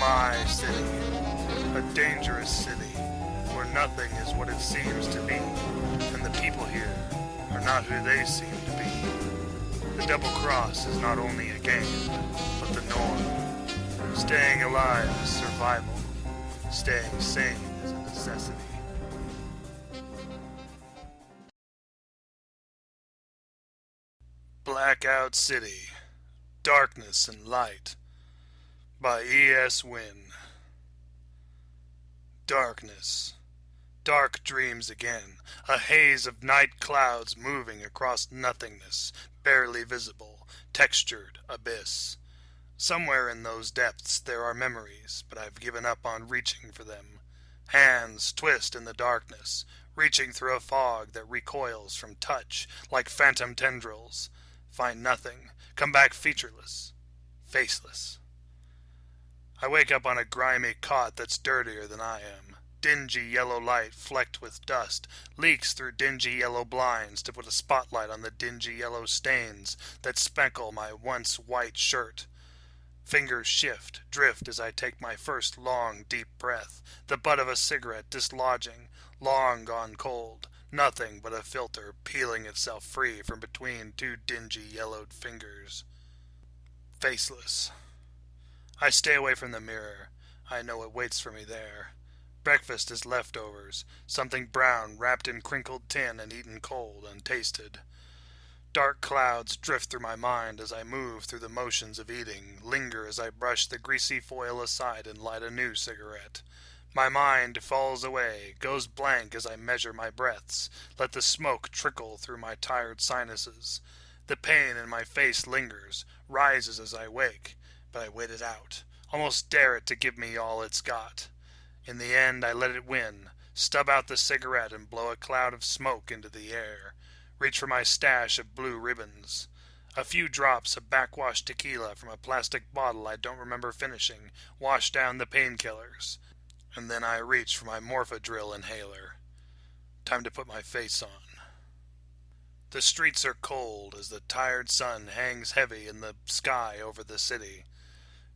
my city, a dangerous city, where nothing is what it seems to be, and the people here are not who they seem to be. The double cross is not only a game, but the norm. Staying alive is survival. Staying sane is a necessity. Blackout City, Darkness and Light by E.S. WYNN. Darkness. Dark dreams again, a haze of night clouds moving across nothingness, barely visible, textured abyss. Somewhere in those depths there are memories, but I've given up on reaching for them. Hands twist in the darkness, reaching through a fog that recoils from touch like phantom tendrils. Find nothing, come back featureless, faceless. I wake up on a grimy cot that's dirtier than I am. Dingy yellow light flecked with dust leaks through dingy yellow blinds to put a spotlight on the dingy yellow stains that speckle my once white shirt. Fingers shift, drift as I take my first long, deep breath, the butt of a cigarette dislodging, long gone cold, nothing but a filter peeling itself free from between two dingy yellowed fingers. Faceless. I stay away from the mirror. I know it waits for me there. Breakfast is leftovers, something brown wrapped in crinkled tin and eaten cold, untasted. Dark clouds drift through my mind as I move through the motions of eating, linger as I brush the greasy foil aside and light a new cigarette. My mind falls away, goes blank as I measure my breaths, let the smoke trickle through my tired sinuses. The pain in my face lingers, rises as I wake, but I wait it out, almost dare it to give me all it's got. In the end, I let it win, stub out the cigarette and blow a cloud of smoke into the air. Reach for my stash of blue ribbons. A few drops of backwash tequila from a plastic bottle I don't remember finishing wash down the painkillers. And then I reach for my Morphadrill inhaler. Time to put my face on. The streets are cold as the tired sun hangs heavy in the sky over the city.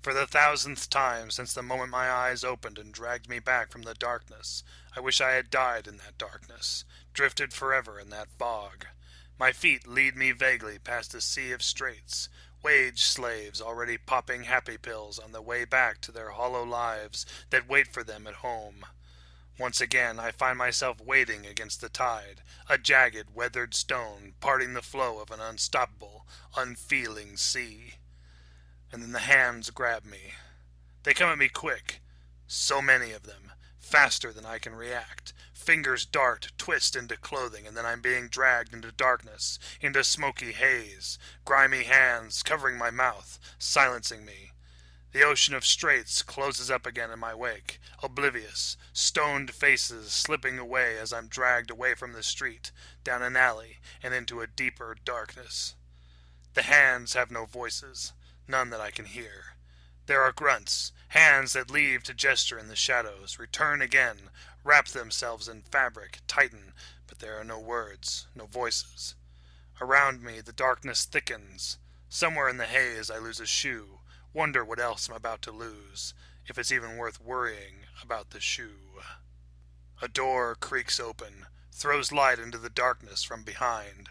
For the 1000th time since the moment my eyes opened and dragged me back from the darkness, I wish I had died in that darkness, drifted forever in that fog. My feet lead me vaguely past a sea of straits, wage slaves already popping happy pills on the way back to their hollow lives that wait for them at home. Once again I find myself wading against the tide, a jagged, weathered stone parting the flow of an unstoppable, unfeeling sea. And then the hands grab me. They come at me quick, so many of them, faster than I can react. Fingers dart, twist into clothing, and then I'm being dragged into darkness, into smoky haze, grimy hands covering my mouth, silencing me. The ocean of straits closes up again in my wake, oblivious, stoned faces slipping away as I'm dragged away from the street, down an alley, and into a deeper darkness. The hands have no voices. None that I can hear. There are grunts, hands that leave to gesture in the shadows, return again, wrap themselves in fabric, tighten, but there are no words, no voices. Around me the darkness thickens. Somewhere in the haze I lose a shoe, wonder what else I'm about to lose, if it's even worth worrying about the shoe. A door creaks open, throws light into the darkness from behind.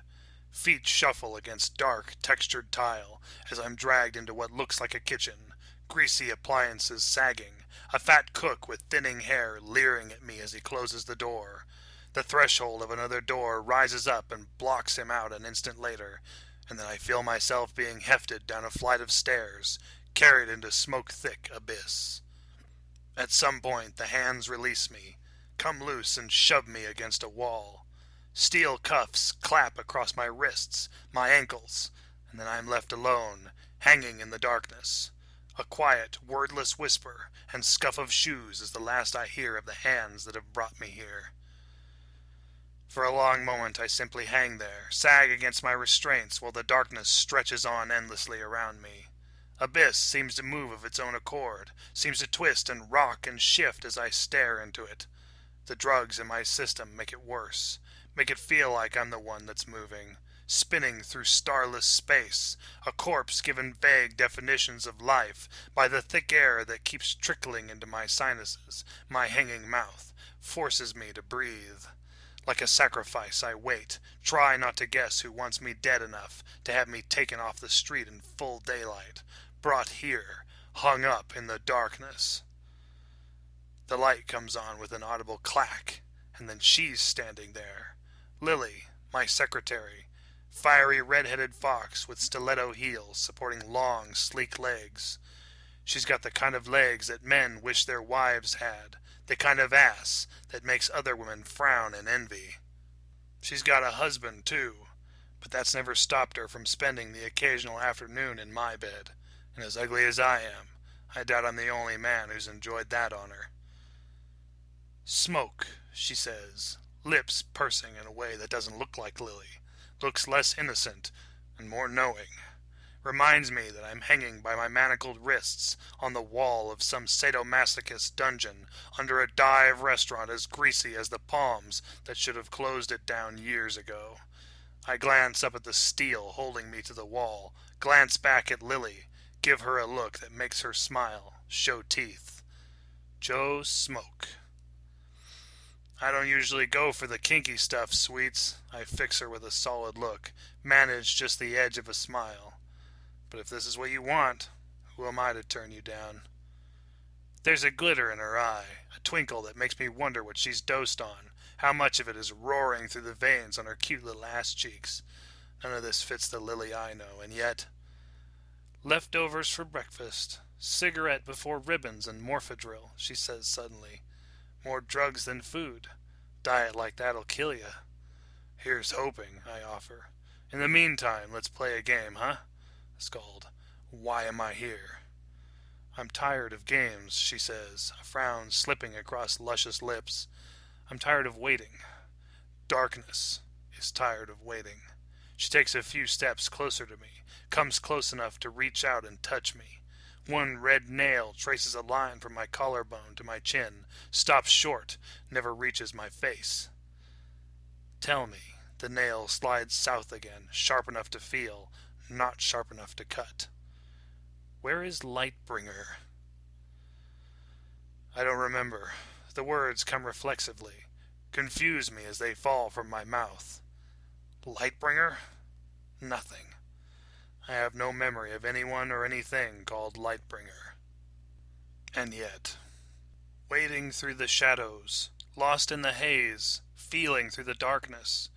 Feet shuffle against dark, textured tile as I'm dragged into what looks like a kitchen, greasy appliances sagging, a fat cook with thinning hair leering at me as he closes the door. The threshold of another door rises up and blocks him out an instant later, and then I feel myself being hefted down a flight of stairs, carried into smoke-thick abyss. At some point the hands release me, come loose and shove me against a wall. Steel cuffs clap across my wrists, my ankles, and then I am left alone, hanging in the darkness. A quiet, wordless whisper and scuff of shoes is the last I hear of the hands that have brought me here. For a long moment I simply hang there, sag against my restraints while the darkness stretches on endlessly around me. Abyss seems to move of its own accord, seems to twist and rock and shift as I stare into it. The drugs in my system make it worse. Make it feel like I'm the one that's moving, spinning through starless space, a corpse given vague definitions of life by the thick air that keeps trickling into my sinuses. My hanging mouth forces me to breathe. Like a sacrifice, I wait, try not to guess who wants me dead enough to have me taken off the street in full daylight, brought here, hung up in the darkness. The light comes on with an audible clack, and then she's standing there. Lily, my secretary, fiery red-headed fox with stiletto heels supporting long, sleek legs. She's got the kind of legs that men wish their wives had, the kind of ass that makes other women frown in envy. She's got a husband, too, but that's never stopped her from spending the occasional afternoon in my bed, and as ugly as I am, I doubt I'm the only man who's enjoyed that honor. Smoke, she says, lips pursing in a way that doesn't look like Lily, looks less innocent and more knowing. Reminds me that I'm hanging by my manacled wrists on the wall of some sadomasochist dungeon under a dive restaurant as greasy as the palms that should have closed it down years ago. I glance up at the steel holding me to the wall, glance back at Lily, give her a look that makes her smile, show teeth. Joe Smoke. I don't usually go for the kinky stuff, sweets. I fix her with a solid look, manage just the edge of a smile. But if this is what you want, who am I to turn you down? There's a glitter in her eye, a twinkle that makes me wonder what she's dosed on, how much of it is roaring through the veins on her cute little ass cheeks. None of this fits the Lily I know, and yet... Leftovers for breakfast, cigarette before ribbons and morphadril, she says suddenly. More drugs than food. Diet like that'll kill ya. Here's hoping, I offer. In the meantime, let's play a game, huh? It's called Why Am I Here? I'm tired of games, she says, a frown slipping across luscious lips. I'm tired of waiting. Darkness is tired of waiting. She takes a few steps closer to me, comes close enough to reach out and touch me. One red nail traces a line from my collarbone to my chin, stops short, never reaches my face. Tell me. The nail slides south again, sharp enough to feel, not sharp enough to cut. Where is Lightbringer? I don't remember. The words come reflexively, confuse me as they fall from my mouth. Lightbringer? Nothing. I have no memory of anyone or anything called Lightbringer. And yet, wading through the shadows, lost in the haze, feeling through the darkness,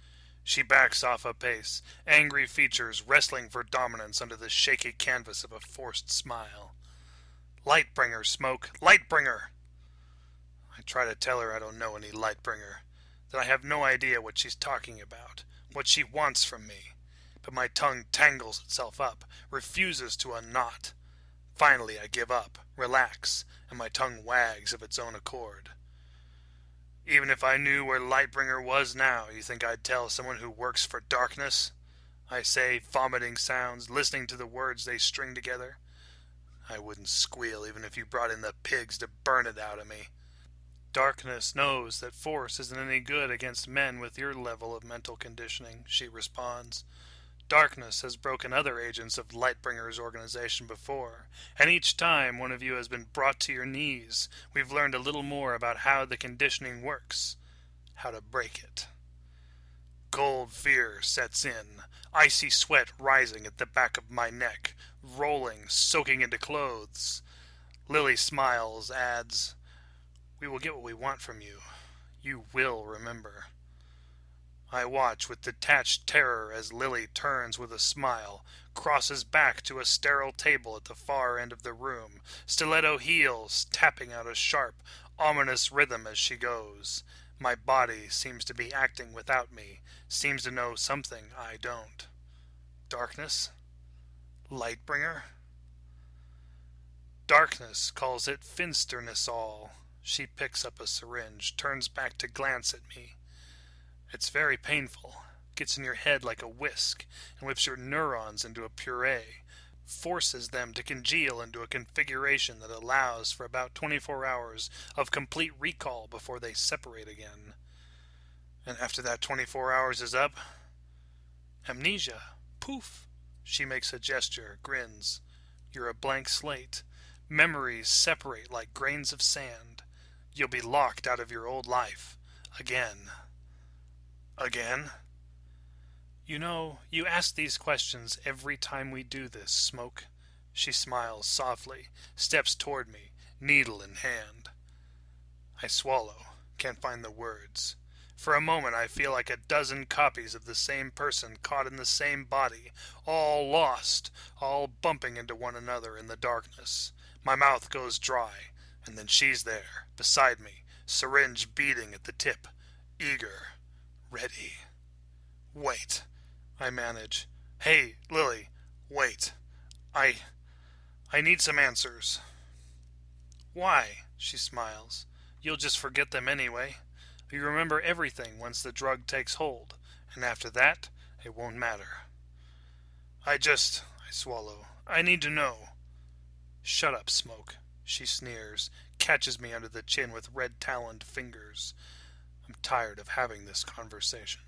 she backs off a pace, angry features wrestling for dominance under the shaky canvas of a forced smile. Lightbringer, Smoke! Lightbringer! I try to tell her I don't know any Lightbringer, that I have no idea what she's talking about, what she wants from me. But my tongue tangles itself up, refuses to unknot. Finally I give up, relax, and my tongue wags of its own accord. Even if I knew where Lightbringer was now, you think I'd tell someone who works for darkness? I say, vomiting sounds, listening to the words they string together. I wouldn't squeal even if you brought in the pigs to burn it out of me. Darkness knows that force isn't any good against men with your level of mental conditioning, she responds. Darkness has broken other agents of Lightbringer's organization before, and each time one of you has been brought to your knees, we've learned a little more about how the conditioning works, how to break it. Cold fear sets in, icy sweat rising at the back of my neck, rolling, soaking into clothes. Lily smiles, adds, "We will get what we want from you. You will remember." I watch with detached terror as Lily turns with a smile, crosses back to a sterile table at the far end of the room, stiletto heels tapping out a sharp, ominous rhythm as she goes. My body seems to be acting without me, seems to know something I don't. Darkness? Lightbringer? Darkness calls it finsterness all. She picks up a syringe, turns back to glance at me. It's very painful, gets in your head like a whisk, and whips your neurons into a puree, forces them to congeal into a configuration that allows for about 24 hours of complete recall before they separate again. And after that 24 hours is up, Amnesia. Poof. She makes a gesture, grins. You're a blank slate. Memories separate like grains of sand. You'll be locked out of your old life. Again. Again? You know, you ask these questions every time we do this, Smoke. She smiles softly, steps toward me, needle in hand. I swallow, can't find the words. For a moment I feel like a dozen copies of the same person caught in the same body, all lost, all bumping into one another in the darkness. My mouth goes dry, and then she's there, beside me, syringe beating at the tip, eager, ready. Wait, I manage. Hey, Lily, wait. I need some answers. Why? She smiles. You'll just forget them anyway. You remember everything once the drug takes hold, and after that, it won't matter. I swallow. I need to know. Shut up, Smoke. She sneers, catches me under the chin with red-taloned fingers. I'm tired of having this conversation.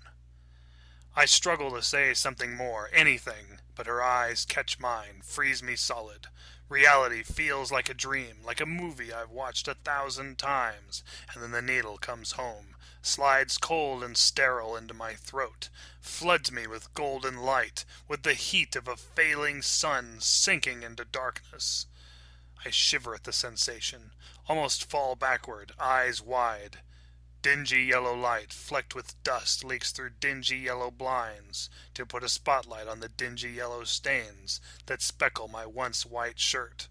I struggle to say something more, anything, but her eyes catch mine, freeze me solid. Reality feels like a dream, like a movie I've watched 1,000 times, and then the needle comes home, slides cold and sterile into my throat, floods me with golden light, with the heat of a failing sun sinking into darkness. I shiver at the sensation, almost fall backward, eyes wide. Dingy yellow light, flecked with dust, leaks through dingy yellow blinds to put a spotlight on the dingy yellow stains that speckle my once white shirt.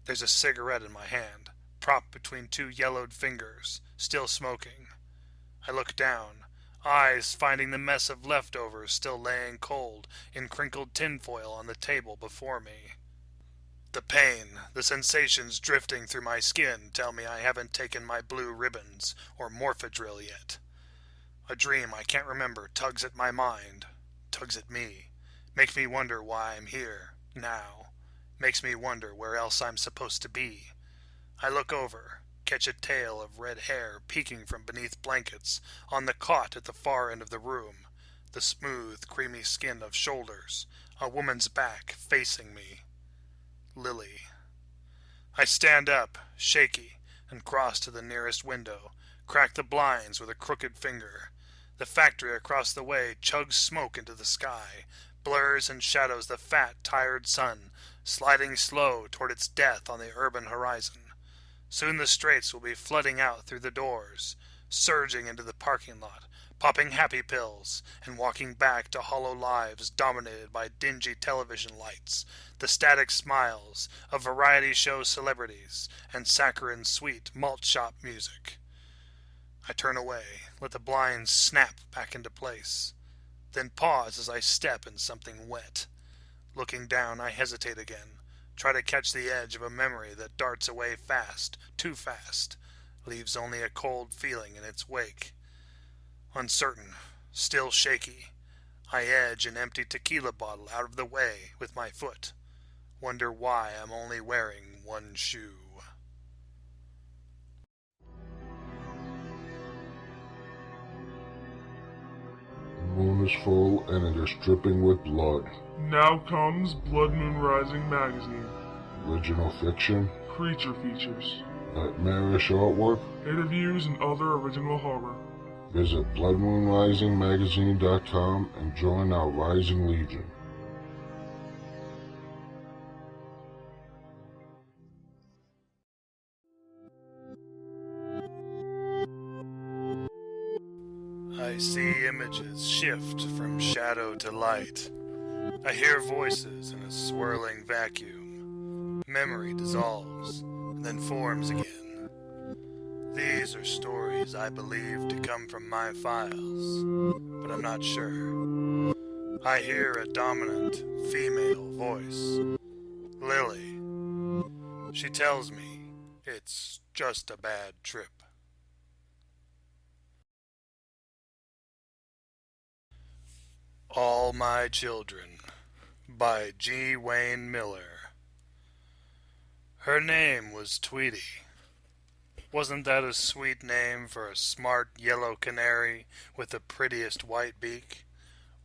There's a cigarette in my hand, propped between two yellowed fingers, still smoking. I look down, eyes finding the mess of leftovers still laying cold in crinkled tinfoil on the table before me. The pain, the sensations drifting through my skin tell me I haven't taken my blue ribbons or Morphadrill yet. A dream I can't remember tugs at my mind, tugs at me, makes me wonder why I'm here, now, makes me wonder where else I'm supposed to be. I look over, catch a tail of red hair peeking from beneath blankets on the cot at the far end of the room, the smooth, creamy skin of shoulders, a woman's back facing me. Lily. I stand up, shaky, and cross to the nearest window, crack the blinds with a crooked finger. The factory across the way chugs smoke into the sky, blurs and shadows the fat, tired sun, sliding slow toward its death on the urban horizon. Soon the straits will be flooding out through the doors, surging into the parking lot, popping happy pills, and walking back to hollow lives dominated by dingy television lights, the static smiles of variety show celebrities, and saccharine sweet malt shop music. I turn away, let the blinds snap back into place, then pause as I step in something wet. Looking down, I hesitate again, try to catch the edge of a memory that darts away fast, too fast, leaves only a cold feeling in its wake. Uncertain, still shaky, I edge an empty tequila bottle out of the way with my foot. Wonder why I'm only wearing one shoe. The moon is full and it is dripping with blood. Now comes Blood Moon Rising magazine. Original fiction, Creature features, nightmarish artwork. interviews, and other original horror. Visit bloodmoonrisingmagazine.com and join our rising legion. I see images shift from shadow to light. I hear voices in a swirling vacuum. Memory dissolves, then forms again. These are stories I believe to come from my files, but I'm not sure. I hear a dominant female voice. Lily. She tells me it's just a bad trip. All My Children by G. Wayne Miller. Her name was Tweety. Wasn't that a sweet name for a smart yellow canary with the prettiest white beak?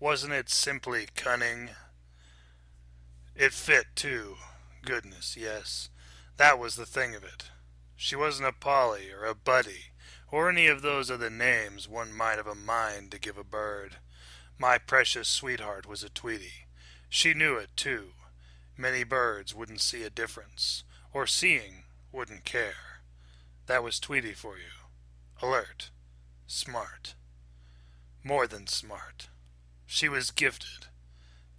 Wasn't it simply cunning? It fit, too. Goodness, yes. That was the thing of it. She wasn't a Polly or a Buddy, or any of those other names one might have a mind to give a bird. My precious sweetheart was a Tweety. She knew it, too. Many birds wouldn't see a difference, or seeing, wouldn't care. That was Tweety for you. Alert. Smart. More than smart. She was gifted.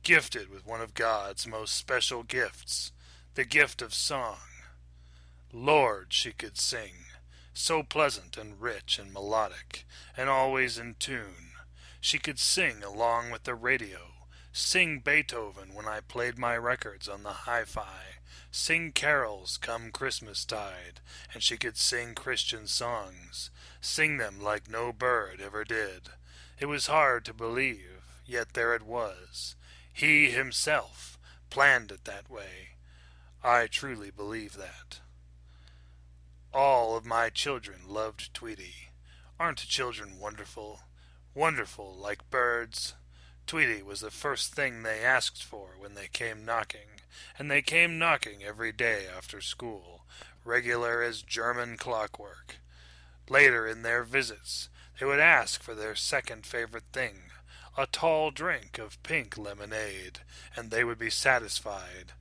Gifted with one of God's most special gifts, the gift of song. Lord, she could sing, so pleasant and rich and melodic, and always in tune. She could sing along with the radio, sing Beethoven when I played my records on the hi-fi, sing carols come Christmastide, and she could sing Christian songs, sing them like no bird ever did. It was hard to believe, yet there it was. He himself planned it that way. I truly believe that. All of my children loved Tweety. Aren't children wonderful? Wonderful like birds. Tweety was the first thing they asked for when they came knocking, and they came knocking every day after school, regular as German clockwork. Later in their visits, they would ask for their second favorite thing, a tall drink of pink lemonade, and they would be satisfied.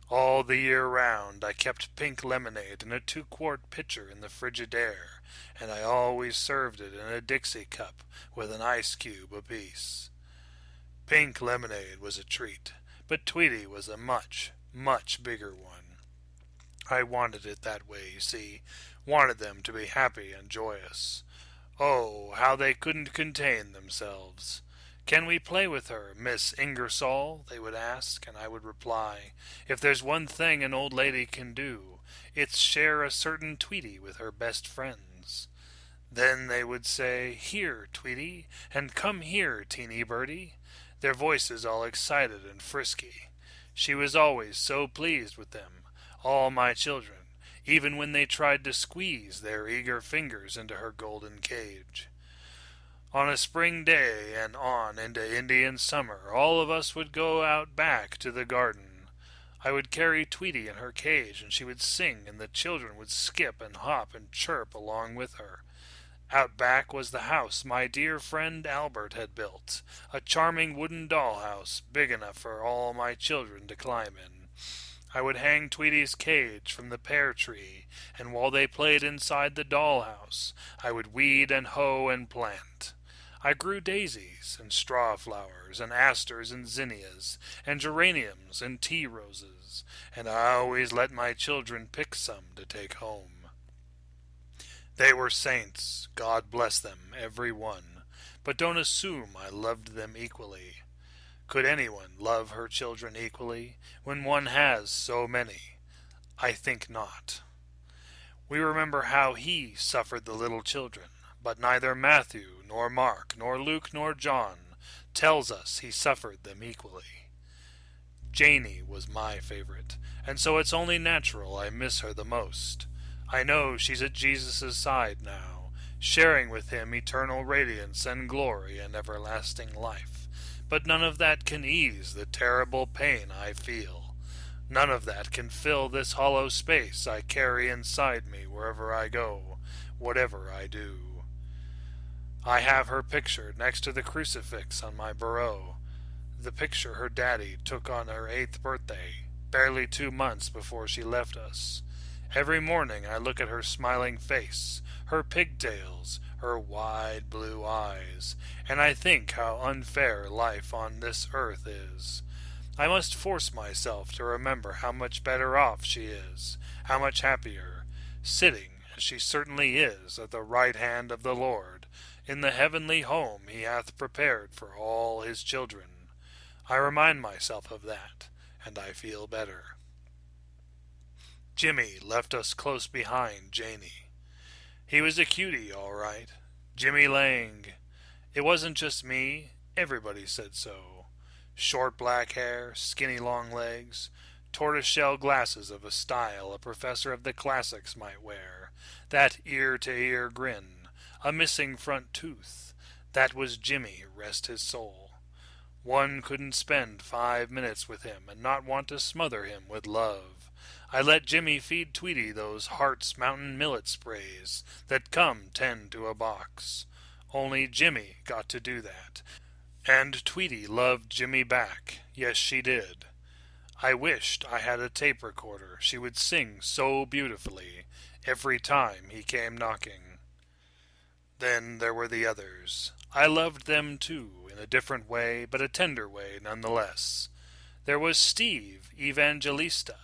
All the year round I kept pink lemonade in a 2-quart pitcher in the Frigidaire, and I always served it in a Dixie cup with an ice cube apiece. Pink lemonade was a treat, but Tweety was a much, much bigger one. I wanted it that way, you see, wanted them to be happy and joyous. Oh, how they couldn't contain themselves. "Can we play with her, Miss Ingersoll?" they would ask, and I would reply, "If there's one thing an old lady can do, it's share a certain Tweety with her best friends." Then they would say, "Here, Tweety, and come here, teeny birdie," their voices all excited and frisky. She was always so pleased with them, all my children, even when they tried to squeeze their eager fingers into her golden cage. On a spring day and on into Indian summer, all of us would go out back to the garden. I would carry Tweety in her cage, and she would sing, and the children would skip and hop and chirp along with her. Out back was the house my dear friend Albert had built, a charming wooden dollhouse, big enough for all my children to climb in. I would hang Tweety's cage from the pear tree, and while they played inside the dollhouse, I would weed and hoe and plant. I grew daisies and straw flowers and asters and zinnias and geraniums and tea roses, and I always let my children pick some to take home. They were saints, God bless them, every one, but don't assume I loved them equally. Could anyone love her children equally when one has so many? I think not. We remember how he suffered the little children, but neither Matthew, nor Mark, nor Luke, nor John tells us he suffered them equally. Janie was my favorite, and so it's only natural I miss her the most. I know she's at Jesus' side now, sharing with him eternal radiance and glory and everlasting life. But none of that can ease the terrible pain I feel. None of that can fill this hollow space I carry inside me wherever I go, whatever I do. I have her picture next to the crucifix on my bureau, the picture her daddy took on her 8th birthday, barely 2 months before she left us. Every morning I look at her smiling face, her pigtails, her wide blue eyes, and I think how unfair life on this earth is. I must force myself to remember how much better off she is, how much happier, sitting, as she certainly is, at the right hand of the Lord, in the heavenly home he hath prepared for all his children. I remind myself of that, and I feel better. Jimmy left us close behind Janie. He was a cutie, all right. Jimmy Lang. It wasn't just me. Everybody said so. Short black hair, skinny long legs, tortoiseshell glasses of a style a professor of the classics might wear, that ear-to-ear grin, a missing front tooth. That was Jimmy, rest his soul. One couldn't spend 5 minutes with him and not want to smother him with love. I let Jimmy feed Tweety those Hart's Mountain millet sprays that come 10 to a box. Only Jimmy got to do that. And Tweety loved Jimmy back. Yes, she did. I wished I had a tape recorder. She would sing so beautifully every time he came knocking. Then there were the others. I loved them too, in a different way, but a tender way nonetheless. There was Steve Evangelista,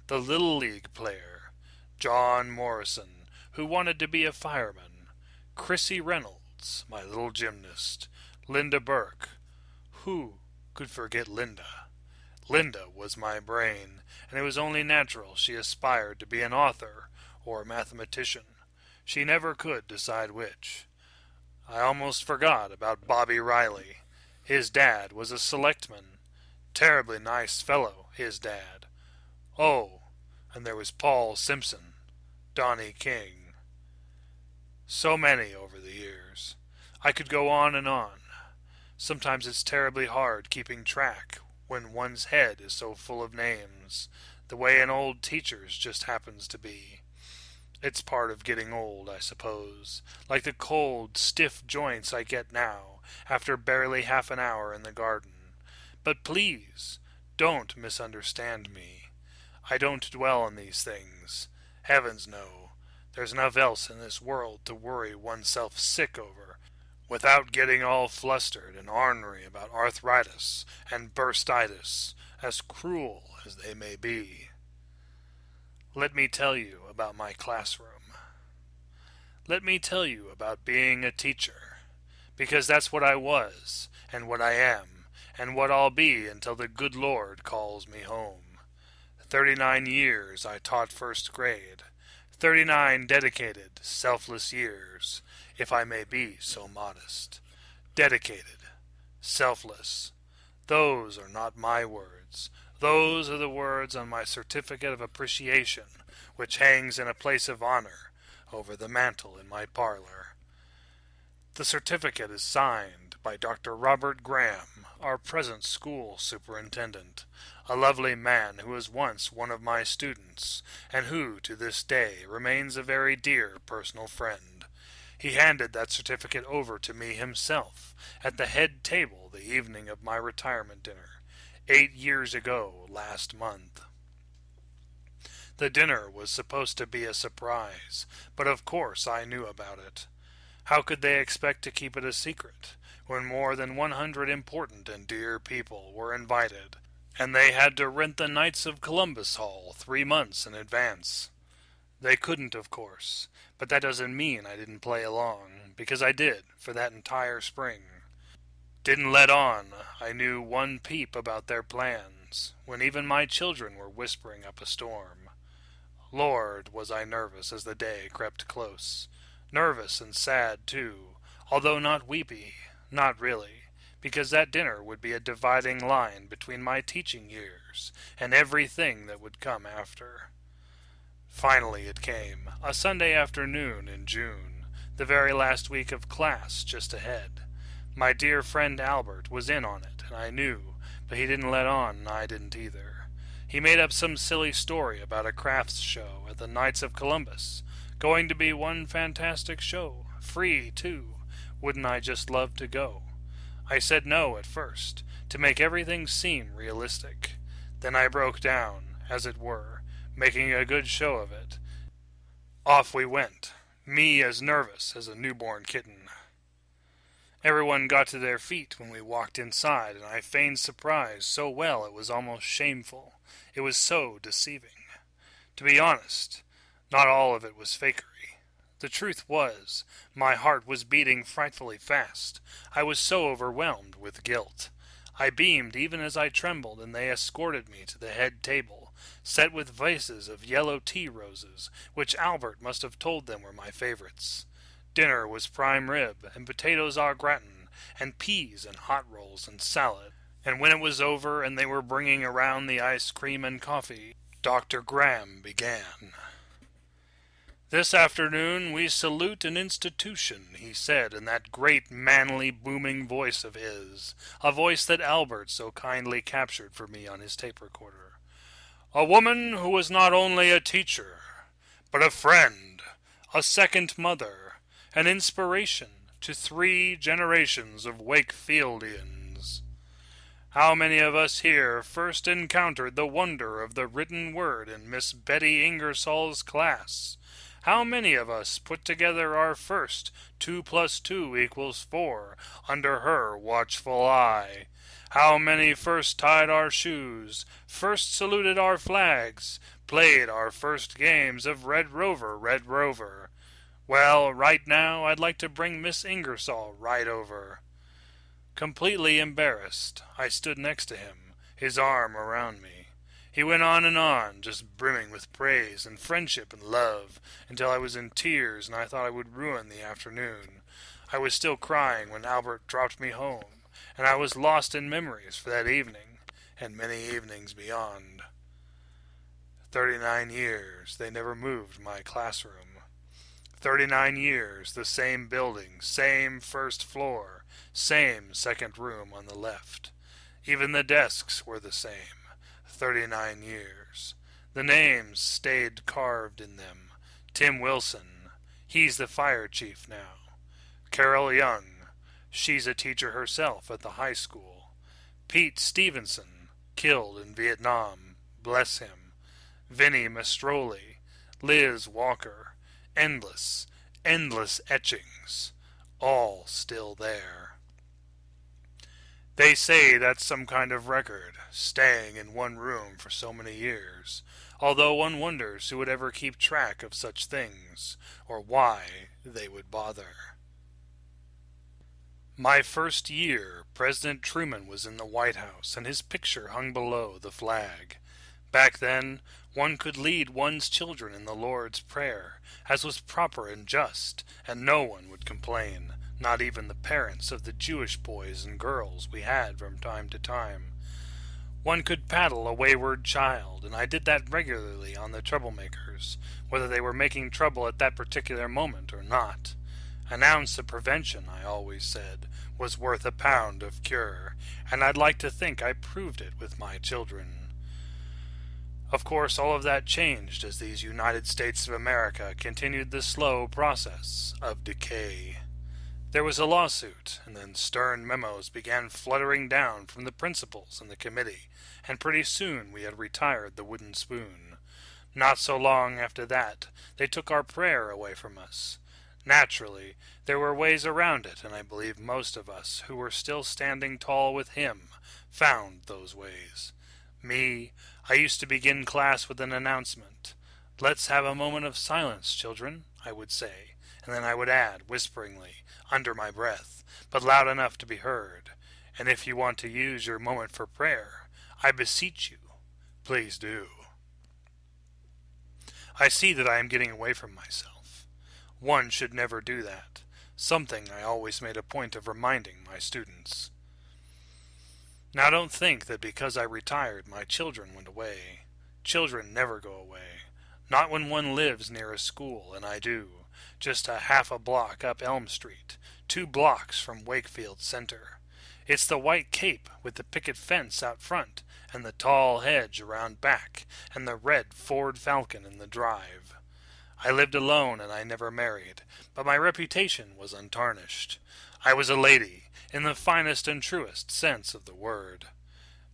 the Little League player, John Morrison, who wanted to be a fireman, Chrissy Reynolds, my little gymnast, Linda Burke. Who could forget Linda? Linda was my brain, and it was only natural she aspired to be an author or a mathematician. She never could decide which. I almost forgot about Bobby Riley. His dad was a selectman. Terribly nice fellow, his dad. Oh, and there was Paul Simpson, Donnie King. So many over the years. I could go on and on. Sometimes it's terribly hard keeping track when one's head is so full of names, the way an old teacher's just happens to be. It's part of getting old, I suppose, like the cold, stiff joints I get now, after barely half an hour in the garden. But please, don't misunderstand me. I don't dwell on these things. Heavens no. There's enough else in this world to worry oneself sick over, without getting all flustered and ornery about arthritis and burstitis, as cruel as they may be. Let me tell you about my classroom. Let me tell you about being a teacher, because that's what I was, and what I am, and what I'll be until the good Lord calls me home. 39 years I taught first grade, 39 dedicated, selfless years, if I may be so modest. Dedicated, selfless. Those are not my words. Those are the words on my certificate of appreciation, which hangs in a place of honor over the mantel in my parlor. The certificate is signed by Dr. Robert Graham, our present school superintendent, a lovely man who was once one of my students, and who, to this day, remains a very dear personal friend. He handed that certificate over to me himself at the head table the evening of my retirement dinner, 8 years ago last month. The dinner was supposed to be a surprise, but of course I knew about it. How could they expect to keep it a secret, when more than 100 important and dear people were invited, and they had to rent the Knights of Columbus Hall 3 months in advance? They couldn't, of course, but that doesn't mean I didn't play along, because I did, for that entire spring. Didn't let on I knew one peep about their plans, when even my children were whispering up a storm. Lord, was I nervous as the day crept close. Nervous and sad, too, although not weepy, not really, because that dinner would be a dividing line between my teaching years and everything that would come after. Finally it came, a Sunday afternoon in June, the very last week of class just ahead. My dear friend Albert was in on it, and I knew, but he didn't let on, and I didn't either. He made up some silly story about a crafts show at the Knights of Columbus. Going to be one fantastic show. Free, too. Wouldn't I just love to go? I said no at first, to make everything seem realistic. Then I broke down, as it were, making a good show of it. Off we went, me as nervous as a newborn kitten. Everyone got to their feet when we walked inside, and I feigned surprise so well it was almost shameful. It was so deceiving. To be honest, not all of it was fakery. The truth was, my heart was beating frightfully fast. I was so overwhelmed with guilt. I beamed even as I trembled, and they escorted me to the head table, set with vases of yellow tea roses, which Albert must have told them were my favorites. Dinner was prime rib, and potatoes au gratin, and peas and hot rolls and salad. And when it was over and they were bringing around the ice cream and coffee, Dr. Graham began. "This afternoon we salute an institution," he said in that great, manly, booming voice of his, a voice that Albert so kindly captured for me on his tape recorder. "A woman who was not only a teacher, but a friend, a second mother, an inspiration to 3 generations of Wakefieldians. How many of us here first encountered the wonder of the written word in Miss Betty Ingersoll's class? How many of us put together our first 2 + 2 = 4 under her watchful eye? How many first tied our shoes, first saluted our flags, played our first games of Red Rover, Red Rover? Well, right now I'd like to bring Miss Ingersoll right over." Completely embarrassed, I stood next to him, his arm around me. He went on, just brimming with praise and friendship and love, until I was in tears and I thought I would ruin the afternoon. I was still crying when Albert dropped me home, and I was lost in memories for that evening, and many evenings beyond. 39 years, they never moved my classroom. 39 years, the same building, same first floor, same second room on the left. Even the desks were the same. 39 years. The names stayed carved in them. Tim Wilson, he's the fire chief now. Carol Young, she's a teacher herself at the high school. Pete Stevenson, killed in Vietnam, bless him. Vinnie Mastroli, Liz Walker, endless etchings, all still there. They say that's some kind of record, staying in one room for so many years, although one wonders who would ever keep track of such things, or why they would bother. My first year, President Truman was in the White House, and his picture hung below the flag. Back then, one could lead one's children in the Lord's Prayer, as was proper and just, and no one would complain, not even the parents of the Jewish boys and girls we had from time to time. One could paddle a wayward child, and I did that regularly on the troublemakers, whether they were making trouble at that particular moment or not. An ounce of prevention, I always said, was worth a pound of cure, and I'd like to think I proved it with my children. Of course, all of that changed as these United States of America continued the slow process of decay. There was a lawsuit, and then stern memos began fluttering down from the principals and the committee, and pretty soon we had retired the wooden spoon. Not so long after that, they took our prayer away from us. Naturally, there were ways around it, and I believe most of us who were still standing tall with him found those ways. Me, I used to begin class with an announcement. "Let's have a moment of silence, children," I would say, and then I would add, whisperingly, under my breath, but loud enough to be heard, "And if you want to use your moment for prayer, I beseech you, please do." I see that I am getting away from myself. One should never do that, something I always made a point of reminding my students. Now don't think that because I retired my children went away. Children never go away. Not when one lives near a school, and I do, just a half a block up Elm Street, 2 blocks from Wakefield Center. It's the white cape with the picket fence out front, and the tall hedge around back, and the red Ford Falcon in the drive. I lived alone and I never married, but my reputation was untarnished. I was a lady, in the finest and truest sense of the word.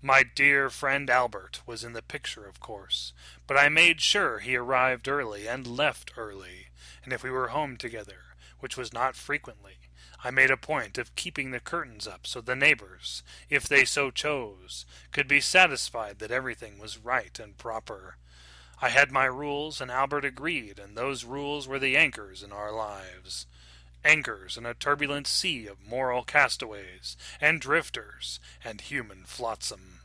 My dear friend Albert was in the picture, of course, but I made sure he arrived early and left early, and if we were home together, which was not frequently, I made a point of keeping the curtains up so the neighbors, if they so chose, could be satisfied that everything was right and proper. I had my rules, and Albert agreed, and those rules were the anchors in our lives. Anchors in a turbulent sea of moral castaways, and drifters, and human flotsam.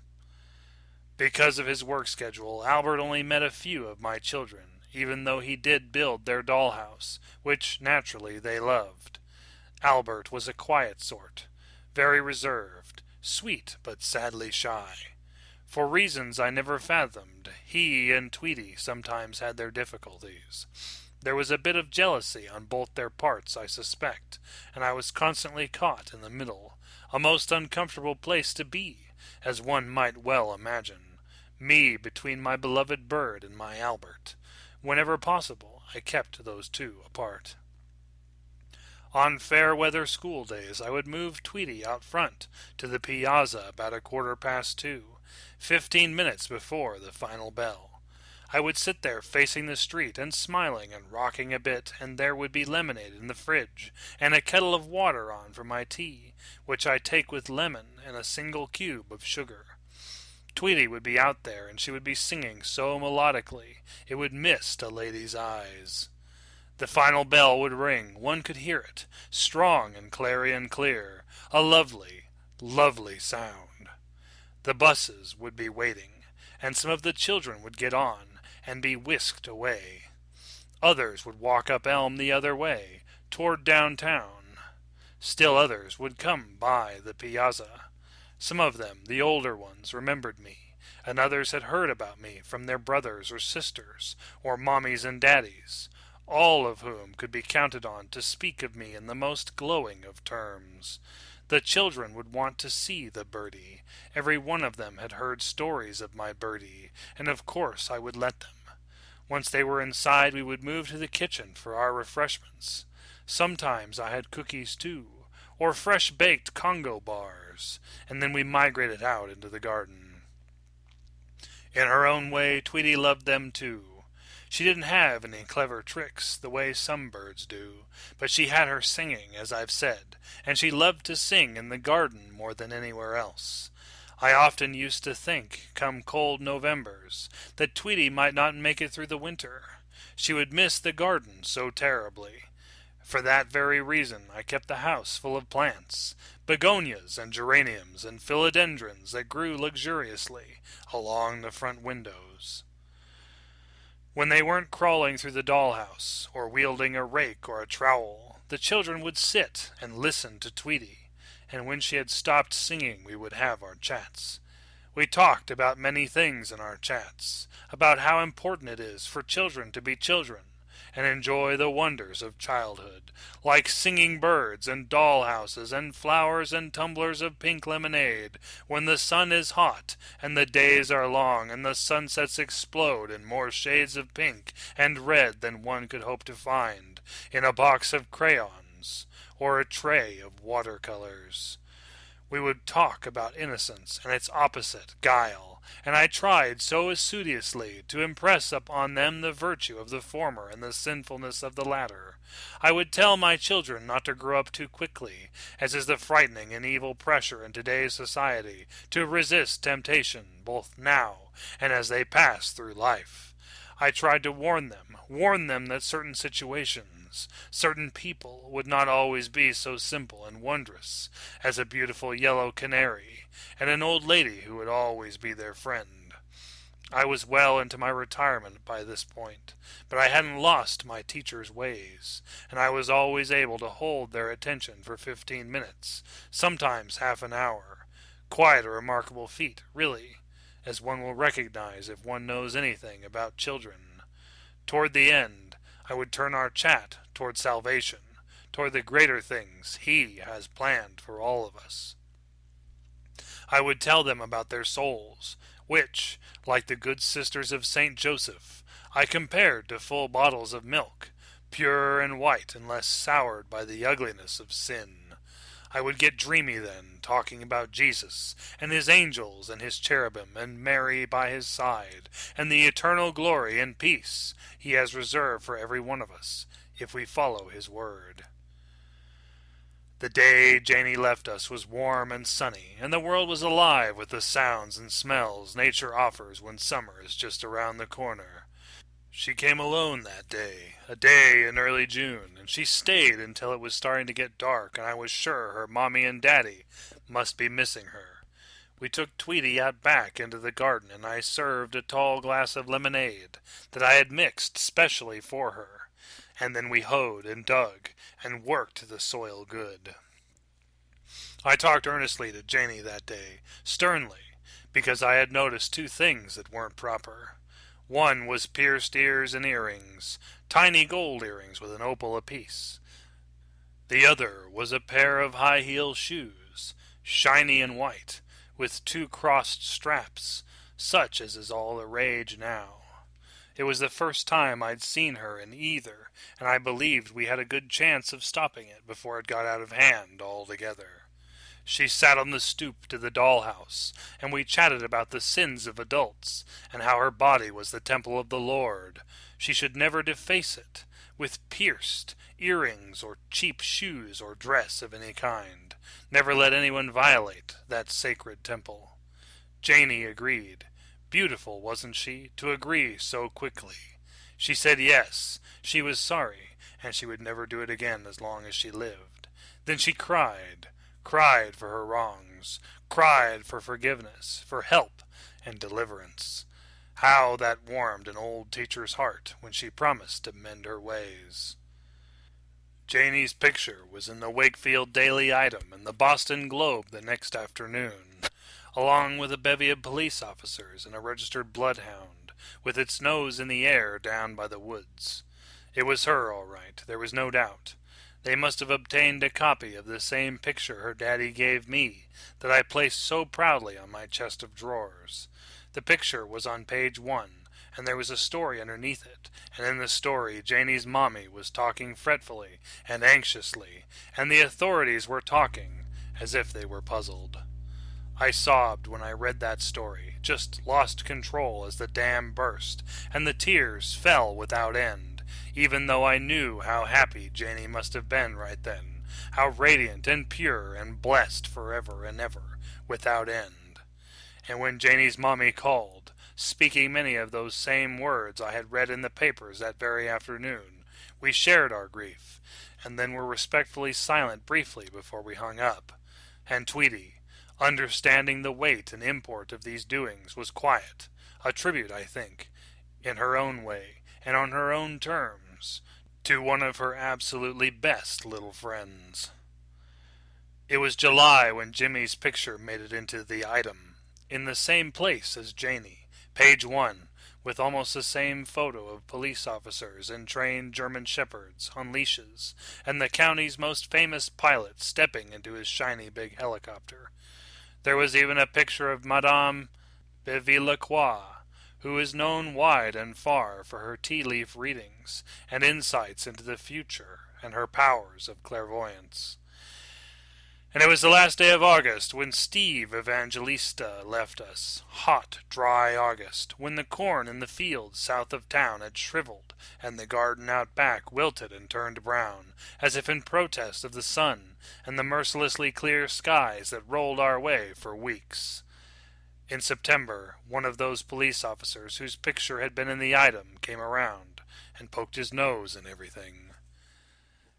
Because of his work schedule, Albert only met a few of my children, even though he did build their dollhouse, which, naturally, they loved. Albert was a quiet sort, very reserved, sweet but sadly shy. For reasons I never fathomed, he and Tweety sometimes had their difficulties. There was a bit of jealousy on both their parts, I suspect, and I was constantly caught in the middle, a most uncomfortable place to be, as one might well imagine, me between my beloved bird and my Albert. Whenever possible, I kept those two apart. On fair weather school days, I would move Tweety out front to the piazza about 2:15, 15 minutes before the final bell. I would sit there facing the street and smiling and rocking a bit, and there would be lemonade in the fridge and a kettle of water on for my tea, which I take with lemon and a single cube of sugar. Tweety would be out there, and she would be singing so melodically it would mist a lady's eyes. The final bell would ring. One could hear it, strong and clarion clear, a lovely, lovely sound. The buses would be waiting, and some of the children would get on and be whisked away. Others would walk up Elm the other way, toward downtown. Still others would come by the piazza. Some of them, the older ones, remembered me, and others had heard about me from their brothers or sisters, or mommies and daddies, all of whom could be counted on to speak of me in the most glowing of terms. The children would want to see the birdie. Every one of them had heard stories of my birdie, and of course I would let them. Once they were inside, we would move to the kitchen for our refreshments. Sometimes I had cookies too, or fresh-baked Congo bars, and then we migrated out into the garden. In her own way, Tweety loved them too. She didn't have any clever tricks, the way some birds do, but she had her singing, as I've said, and she loved to sing in the garden more than anywhere else. I often used to think, come cold Novembers, that Tweety might not make it through the winter. She would miss the garden so terribly. For that very reason I kept the house full of plants, begonias and geraniums and philodendrons that grew luxuriously along the front windows. When they weren't crawling through the dollhouse, or wielding a rake or a trowel, the children would sit and listen to Tweety, and when she had stopped singing we would have our chats. We talked about many things in our chats, about how important it is for children to be children, and enjoy the wonders of childhood, like singing birds and dollhouses and flowers and tumblers of pink lemonade, when the sun is hot and the days are long and the sunsets explode in more shades of pink and red than one could hope to find in a box of crayons or a tray of watercolors. We would talk about innocence and its opposite, guile, and I tried so assiduously to impress upon them the virtue of the former and the sinfulness of the latter. I would tell my children not to grow up too quickly, as is the frightening and evil pressure in today's society, to resist temptation, both now and as they pass through life. I tried to warn them that certain situations, certain people would not always be so simple and wondrous as a beautiful yellow canary and an old lady who would always be their friend. I was well into my retirement by this point, but I hadn't lost my teacher's ways, and I was always able to hold their attention for 15 minutes, sometimes half an hour. Quite a remarkable feat, really, as one will recognize if one knows anything about children. Toward the end, I would turn our chat toward salvation, toward the greater things He has planned for all of us. I would tell them about their souls, which, like the good sisters of St. Joseph, I compared to full bottles of milk, pure and white and less soured by the ugliness of sin. I would get dreamy then, talking about Jesus, and his angels and his cherubim, and Mary by his side, and the eternal glory and peace he has reserved for every one of us, if we follow his word. The day Janie left us was warm and sunny, and the world was alive with the sounds and smells nature offers when summer is just around the corner. She came alone that day, a day in early June, and she stayed until it was starting to get dark, and I was sure her mommy and daddy must be missing her. We took Tweety out back into the garden, and I served a tall glass of lemonade that I had mixed specially for her, and then we hoed and dug and worked the soil good. I talked earnestly to Janie that day, sternly, because I had noticed two things that weren't proper. One was pierced ears and earrings, tiny gold earrings with an opal apiece. The other was a pair of high-heel shoes, shiny and white, with 2 crossed straps, such as is all the rage now. It was the first time I'd seen her in either, and I believed we had a good chance of stopping it before it got out of hand altogether. She sat on the stoop to the dollhouse, and we chatted about the sins of adults, and how her body was the temple of the Lord. She should never deface it with pierced earrings or cheap shoes or dress of any kind. Never let anyone violate that sacred temple. Janie agreed. Beautiful, wasn't she, to agree so quickly? She said yes, she was sorry, and she would never do it again as long as she lived. Then she cried for her wrongs, cried for forgiveness, for help and deliverance. How that warmed an old teacher's heart when she promised to mend her ways. Janie's picture was in the Wakefield Daily Item and the Boston Globe the next afternoon, along with a bevy of police officers and a registered bloodhound, with its nose in the air down by the woods. It was her, all right, there was no doubt. They must have obtained a copy of the same picture her daddy gave me, that I placed so proudly on my chest of drawers. The picture was on page 1, and there was a story underneath it, and in the story Janie's mommy was talking fretfully and anxiously, and the authorities were talking as if they were puzzled. I sobbed when I read that story, just lost control as the dam burst, and the tears fell without end, even though I knew how happy Janie must have been right then, how radiant and pure and blessed forever and ever, without end. And when Janie's mommy called, speaking many of those same words I had read in the papers that very afternoon, we shared our grief, and then were respectfully silent briefly before we hung up. And Tweety, understanding the weight and import of these doings, was quiet, a tribute, I think, in her own way, and on her own terms, to one of her absolutely best little friends. It was July when Jimmy's picture made it into the Item, in the same place as Janie, page 1, with almost the same photo of police officers and trained German shepherds on leashes, and the county's most famous pilot stepping into his shiny big helicopter. There was even a picture of Madame Bevilacqua, who is known wide and far for her tea-leaf readings and insights into the future and her powers of clairvoyance. And it was the last day of August when Steve Evangelista left us. Hot, dry August, when the corn in the fields south of town had shriveled, and the garden out back wilted and turned brown, as if in protest of the sun and the mercilessly clear skies that rolled our way for weeks. In September, one of those police officers whose picture had been in the Item came around and poked his nose in everything.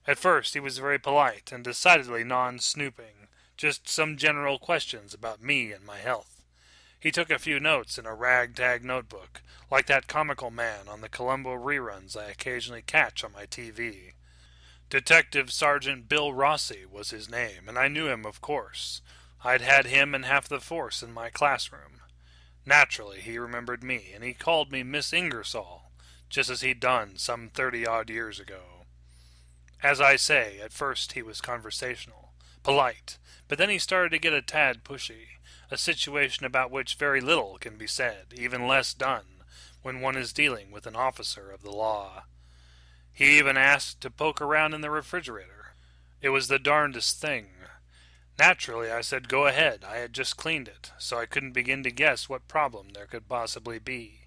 At first he was very polite and decidedly non-snooping, just some general questions about me and my health. He took a few notes in a ragtag notebook, like that comical man on the Columbo reruns I occasionally catch on my TV. Detective Sergeant Bill Rossi was his name, and I knew him, of course. I'd had him and half the force in my classroom. Naturally, he remembered me, and he called me Miss Ingersoll, just as he'd done some 30-odd years ago. As I say, at first he was conversational, polite, but then he started to get a tad pushy, a situation about which very little can be said, even less done, when one is dealing with an officer of the law. He even asked to poke around in the refrigerator. It was the darndest thing. Naturally, I said go ahead. I had just cleaned it, so I couldn't begin to guess what problem there could possibly be.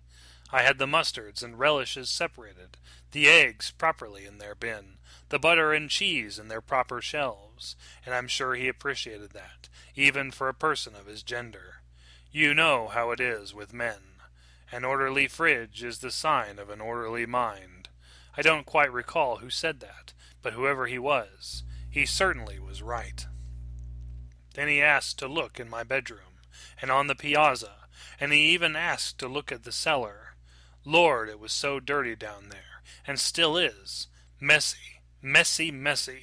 I had the mustards and relishes separated, the eggs properly in their bin, the butter and cheese in their proper shelves, and I'm sure he appreciated that, even for a person of his gender. You know how it is with men. An orderly fridge is the sign of an orderly mind. I don't quite recall who said that, but whoever he was, he certainly was right. Then he asked to look in my bedroom, and on the piazza, and he even asked to look at the cellar. Lord, it was so dirty down there, and still is. Messy, messy, messy.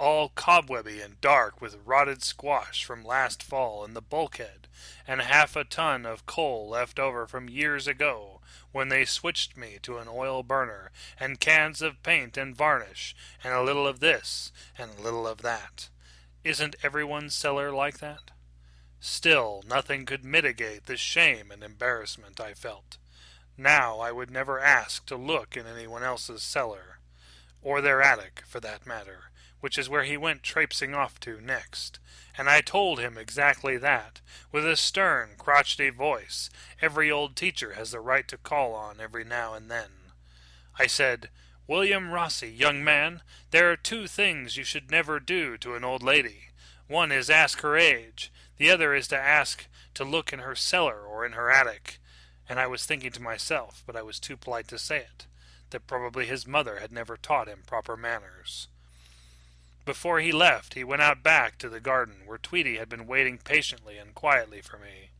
all cobwebby and dark with rotted squash from last fall in the bulkhead, and half a ton of coal left over from years ago when they switched me to an oil burner, and cans of paint and varnish, and a little of this, and a little of that. Isn't everyone's cellar like that? Still, nothing could mitigate the shame and embarrassment I felt. Now I would never ask to look in anyone else's cellar, or their attic, for that matter, which is where he went traipsing off to next. And I told him exactly that, with a stern, crotchety voice every old teacher has the right to call on every now and then. I said, "William Rossi, young man, there are 2 things you should never do to an old lady. One is ask her age, the other is to ask to look in her cellar or in her attic." And I was thinking to myself, but I was too polite to say it, that probably his mother had never taught him proper manners. Before he left, he went out back to the garden, where Tweety had been waiting patiently and quietly for me.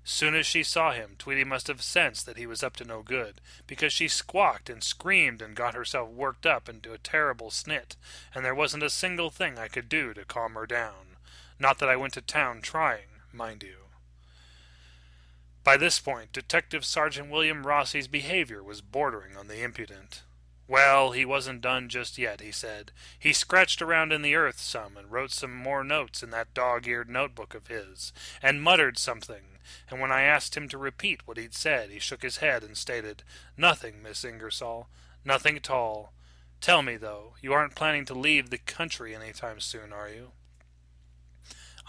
Soon as she saw him, Tweety must have sensed that he was up to no good, because she squawked and screamed and got herself worked up into a terrible snit, and there wasn't a single thing I could do to calm her down. Not that I went to town trying, mind you. By this point, Detective Sergeant William Rossi's behavior was bordering on the impudent. Well, he wasn't done just yet, he said. He scratched around in the earth some and wrote some more notes in that dog-eared notebook of his, and muttered something, and when I asked him to repeat what he'd said, he shook his head and stated, "Nothing, Miss Ingersoll, nothing at all. Tell me, though, you aren't planning to leave the country any time soon, are you?"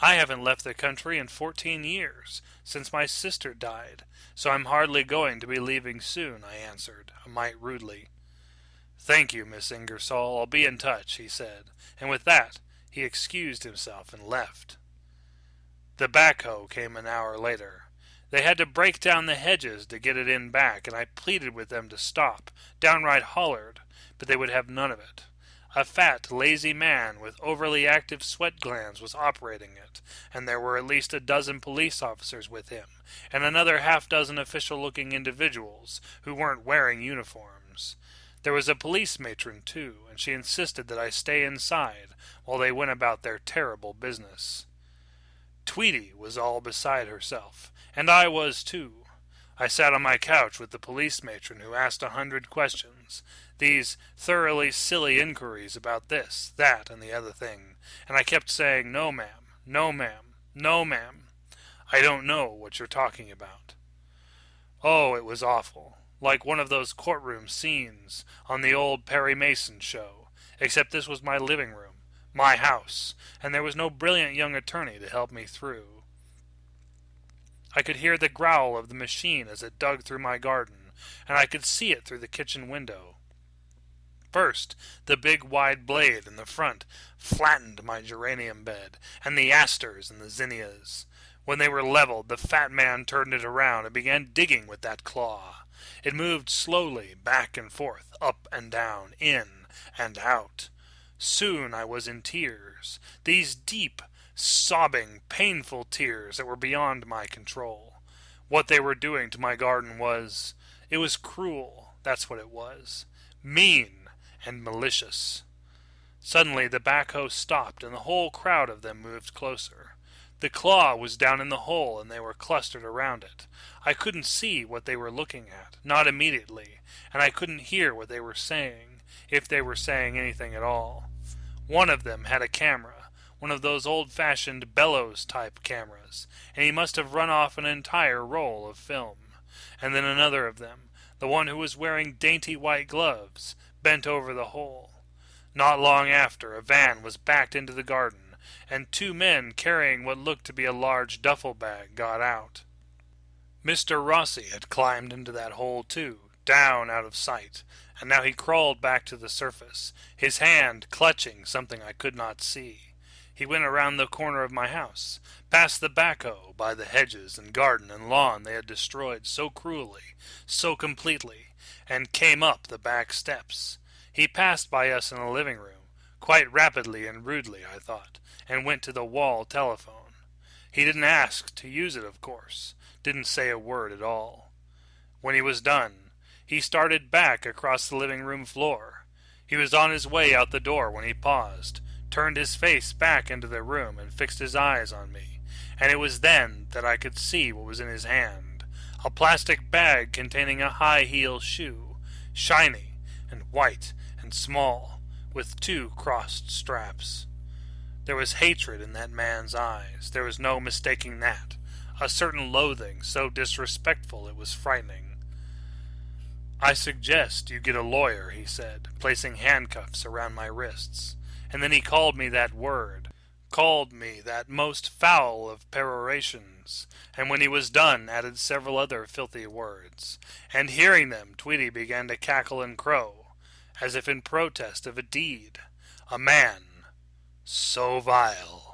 "I haven't left the country in 14 years, since my sister died, so I'm hardly going to be leaving soon," I answered, a mite rudely. "Thank you, Miss Ingersoll, I'll be in touch," he said, and with that he excused himself and left. The backhoe came an hour later. They had to break down the hedges to get it in back, and I pleaded with them to stop, downright hollered, but they would have none of it. A fat, lazy man with overly active sweat glands was operating it, and there were at least a dozen police officers with him, and another half-dozen official-looking individuals who weren't wearing uniforms. There was a police matron, too, and she insisted that I stay inside while they went about their terrible business. Tweety was all beside herself, and I was, too. I sat on my couch with the police matron who asked 100 questions, these thoroughly silly inquiries about this, that, and the other thing, and I kept saying, "No, ma'am, no, ma'am, no, ma'am. I don't know what you're talking about." Oh, it was awful. Like one of those courtroom scenes on the old Perry Mason show, except this was my living room, my house, and there was no brilliant young attorney to help me through. I could hear the growl of the machine as it dug through my garden, and I could see it through the kitchen window. First, the big wide blade in the front flattened my geranium bed, and the asters and the zinnias. When they were leveled, the fat man turned it around and began digging with that claw. It moved slowly, back and forth, up and down, in and out. Soon I was in tears, these deep, sobbing, painful tears that were beyond my control. What they were doing to my garden was cruel, that's what it was. Mean and malicious. Suddenly the backhoe stopped, and the whole crowd of them moved closer. The claw was down in the hole, and they were clustered around it. I couldn't see what they were looking at, not immediately, and I couldn't hear what they were saying, if they were saying anything at all. One of them had a camera, one of those old-fashioned bellows-type cameras, and he must have run off an entire roll of film. And then another of them, the one who was wearing dainty white gloves, bent over the hole. Not long after, a van was backed into the garden, and 2 men carrying what looked to be a large duffel bag got out. Mr. Rossi had climbed into that hole too, down out of sight, and now he crawled back to the surface, his hand clutching something I could not see. He went around the corner of my house, past the backhoe, by the hedges and garden and lawn they had destroyed so cruelly, so completely, and came up the back steps. He passed by us in the living room, quite rapidly and rudely, I thought, and went to the wall telephone. He didn't ask to use it, of course, didn't say a word at all. When he was done, he started back across the living room floor. He was on his way out the door when he paused, turned his face back into the room and fixed his eyes on me, and it was then that I could see what was in his hand, a plastic bag containing a high-heel shoe, shiny and white and small, with 2 crossed straps. There was hatred in that man's eyes. There was no mistaking that. A certain loathing, so disrespectful it was frightening. "I suggest you get a lawyer," he said, placing handcuffs around my wrists. And then he called me that word, called me that most foul of perorations, and when he was done added several other filthy words. And hearing them, Tweety began to cackle and crow, as if in protest of a deed, a man so vile.